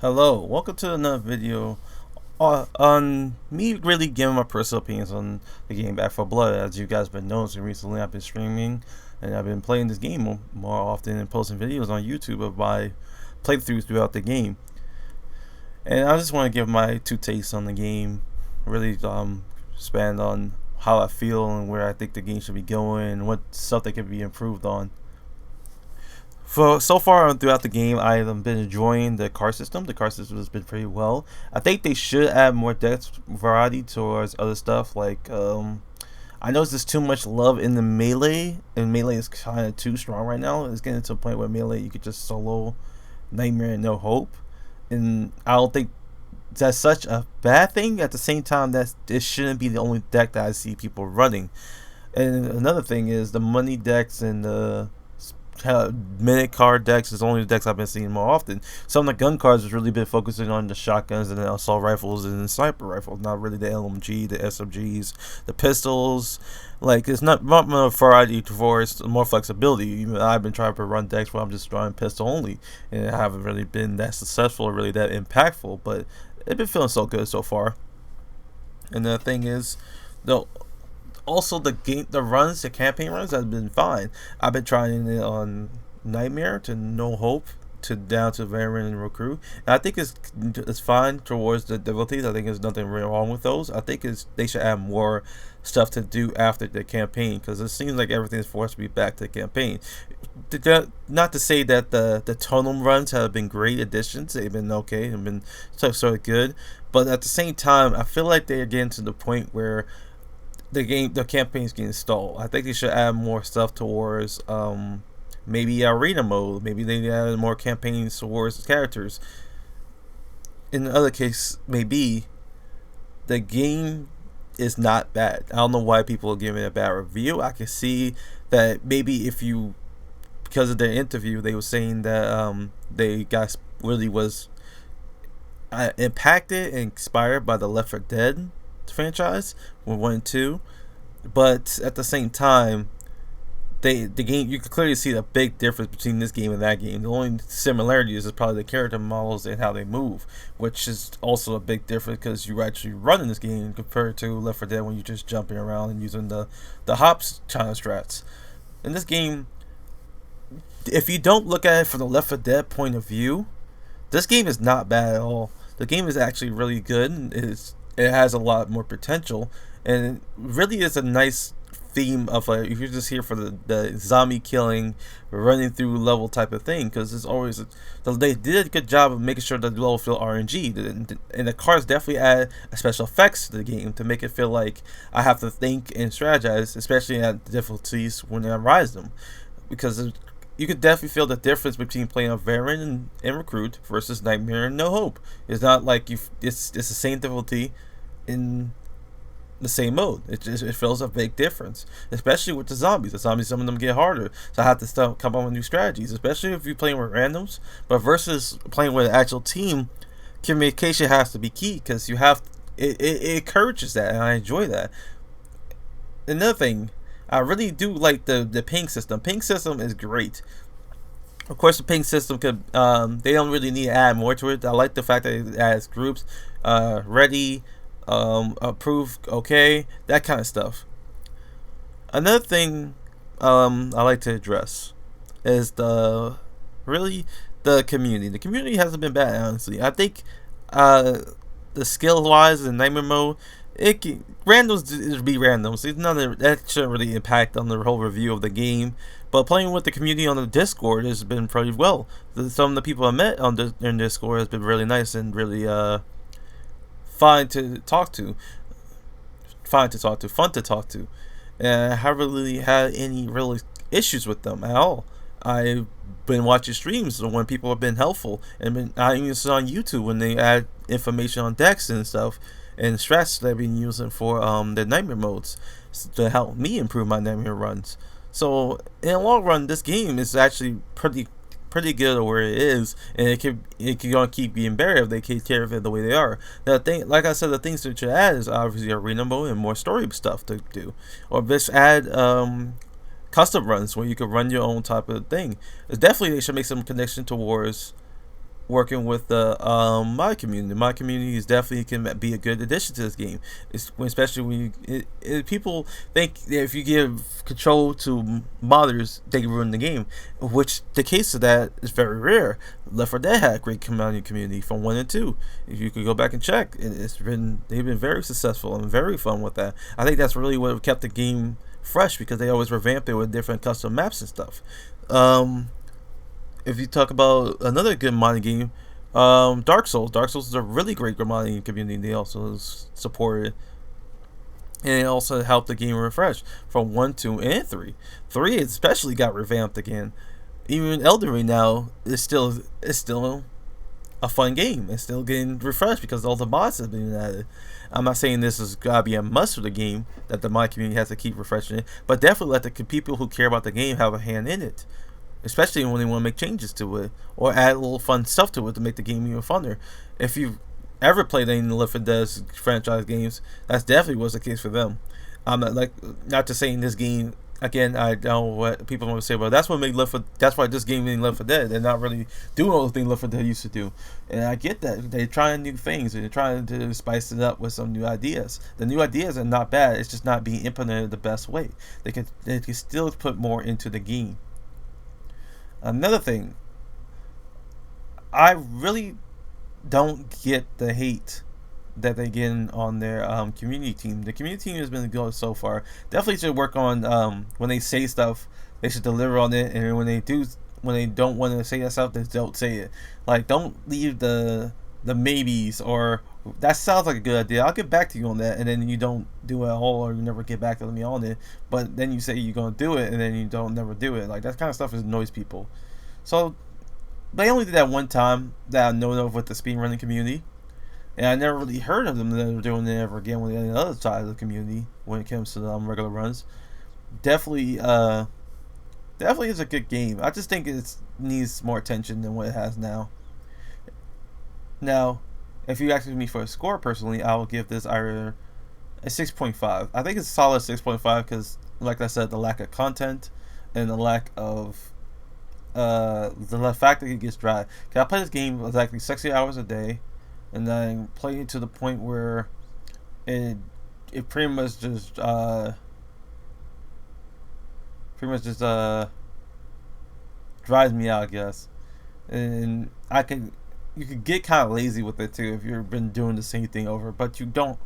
Hello, welcome to another video on me really giving my personal opinions on the game Back for Blood. As you guys have been noticing recently, I've been streaming and I've been playing this game more often and posting videos on YouTube of my playthroughs throughout the game. And I just want to give my two takes on the game, really expand on how I feel and where I think the game should be going and what stuff that could be improved on. For so far throughout the game, I've been enjoying the car system. The car system has been pretty well. I think they should add more depth variety towards other stuff. Like I noticed there's too much love in the melee, and melee is kind of too strong right now. It's getting to a point where melee you could just solo Nightmare and No Hope, and I don't think that's such a bad thing. At the same time, it shouldn't be the only deck that I see people running. And another thing is the money decks and the minute card decks is only the decks I've been seeing more often. Some of the gun cards has really been focusing on the shotguns and the assault rifles and the sniper rifles, not really the LMG, the SMGs, the pistols. Like it's not more variety towards more flexibility. Even I've been trying to run decks where I'm just drawing pistol only, and I haven't really been that successful or really that impactful. But it's been feeling so good so far. And the thing is, though, also the runs, the campaign runs have been fine. I've been trying it on Nightmare to No Hope to down to Veteran and Recruit, and I think it's fine towards the difficulties. I think there's nothing really wrong with those. I think they should add more stuff to do after the campaign, because it seems like everything's forced to be back to the campaign. Not to say that the tonal runs have been great additions. They've been okay and been sort of good, but at the same time I feel like they're getting to the point where the campaign's getting stalled. I think they should add more stuff towards maybe arena mode. Maybe they add more campaigns towards the characters. In the other case, maybe the game is not bad. I don't know why people are giving it a bad review. I can see that maybe because of their interview, they were saying that they got really was impacted and inspired by the Left 4 Dead franchise with 1 and 2, but at the same time, the game, you can clearly see the big difference between this game and that game. The only similarity is probably the character models and how they move, which is also a big difference because you actually run in this game compared to Left 4 Dead when you're just jumping around and using the hops China strats. In this game, if you don't look at it from the Left 4 Dead point of view, this game is not bad at all. The game is actually really good. It has a lot more potential, and it really is a nice theme of if you're just here for the zombie killing, running through level type of thing, because it's always they did a good job of making sure that the level feel RNG, and the cards definitely add special effects to the game to make it feel like I have to think and strategize, especially at the difficulties when I rise them, because you could definitely feel the difference between playing a Veteran and Recruit versus Nightmare and No Hope. It's not like it's the same difficulty in the same mode. It feels a big difference, especially with the zombies. Some of them get harder, so I have to come up with new strategies, especially if you're playing with randoms. But versus playing with an actual team, communication has to be key, because it encourages that, and I enjoy that. Another thing, I really do like the ping system. Ping system is great. Of course, the ping system could they don't really need to add more to it. I like the fact that it adds groups, ready, approve, okay, that kind of stuff. Another thing I like to address is the community. The community hasn't been bad, honestly. I think the skill wise in Nightmare mode, randoms be randoms. It's that shouldn't really impact on the whole review of the game. But playing with the community on the Discord has been pretty well. Some of the people I met in Discord has been really nice and really fun to talk to, fun to talk to, and I haven't really had any real issues with them at all. I've been watching streams when people have been helpful, and I even saw on YouTube when they add information on decks and stuff and strats that I've been using for the Nightmare modes to help me improve my Nightmare runs. So in the long run, this game is actually pretty pretty good at where it is, and it can gonna keep being better if they take care of it the way they are. The thing, like I said, the things that you add is obviously arena mode and more story stuff to do, or just add custom runs where you can run your own type of thing. It's definitely they should make some connection towards working with the mod community. The mod community is definitely can be a good addition to this game, especially when people think that if you give control to modders, they can ruin the game. Which the case of that is very rare. Left 4 Dead had a great community from 1 and 2. If you could go back and check, they've been very successful and very fun with that. I think that's really what kept the game fresh because they always revamp it with different custom maps and stuff. If you talk about another good modding game, Dark Souls. Dark Souls is a really great modding community. They also support it. And it also helped the game refresh from 1, 2, and 3. 3 especially got revamped again. Even Elden Ring now is still a fun game. It's still getting refreshed because all the mods have been added. I'm not saying this is gotta be a must for the game that the mod community has to keep refreshing it, but definitely let the people who care about the game have a hand in it. Especially when they want to make changes to it or add a little fun stuff to it to make the game even funner. If you've ever played any of the Left 4 Dead franchise games, that's definitely was the case for them. I'm not to say in this game again. I know what people want to say, but that's what made that's why this game made Left 4 Dead. They're not really doing all the things Left 4 Dead used to do, and I get that they're trying new things and they're trying to spice it up with some new ideas. The new ideas are not bad. It's just not being implemented the best way. They can still put more into the game. Another thing, I really don't get the hate that they're getting on their community team. The community team has been good so far. Definitely should work on when they say stuff, they should deliver on it, and when they don't want to say that stuff, they don't say it. Like, don't leave the maybes or that sounds like a good idea, I'll get back to you on that, and then you don't do it at all, or you never get back to me on it, but then you say you're going to do it, and then you don't never do it. Like, that kind of stuff annoys people. So, they only did that one time that I know of with the speedrunning community, and I never really heard of them doing it ever again with any other side of the community when it comes to the regular runs. Definitely is a good game. I just think it needs more attention than what it has now. Now, if you ask me for a score personally, I will give this either a 6.5. I think it's a solid 6.5 because, like I said, the lack of content and the lack of the fact that it gets dry. Cause I play this game exactly 60 hours a day, and then play it to the point where it pretty much just drives me out, I guess. And you could get kind of lazy with it too if you've been doing the same thing over, but you're not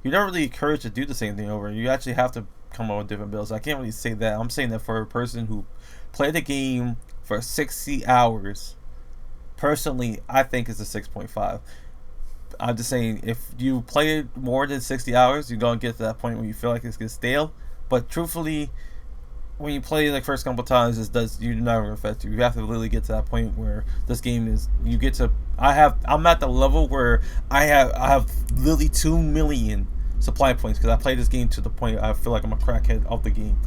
really encouraged to do the same thing over. You actually have to come up with different builds. I can't really say that. I'm saying that for a person who played the game for 60 hours, personally, I think it's a 6.5. I'm just saying, if you play it more than 60 hours, you're going to get to that point where you feel like it's getting stale. But truthfully, when you play it like first couple times, you're not going to affect you. You have to literally get to that point where this game is, I'm at the level where I have literally 2 million supply points because I played this game to the point I feel like I'm a crackhead of the game.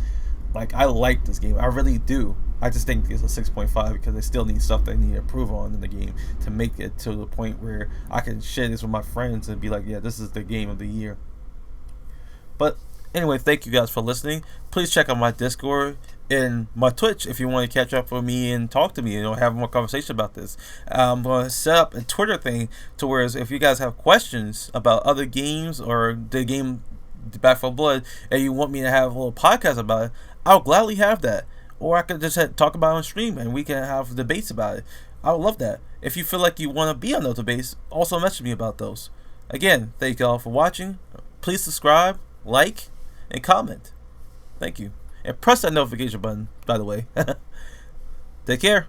Like, I like this game, I really do. I just think it's a 6.5 because I still need stuff that I need to improve on in the game to make it to the point where I can share this with my friends and be like, yeah, this is the game of the year. But anyway, thank you guys for listening. Please check out my Discord and my Twitch if you want to catch up with me and talk to me and have more conversation about this. I'm going to set up a Twitter thing to where if you guys have questions about other games or the game Back 4 Blood and you want me to have a little podcast about it, I'll gladly have that. Or I could just talk about it on stream and we can have debates about it. I would love that. If you feel like you want to be on those debates, also message me about those. Again, thank you all for watching. Please subscribe, like, and comment. Thank you. And press that notification button, by the way. Take care.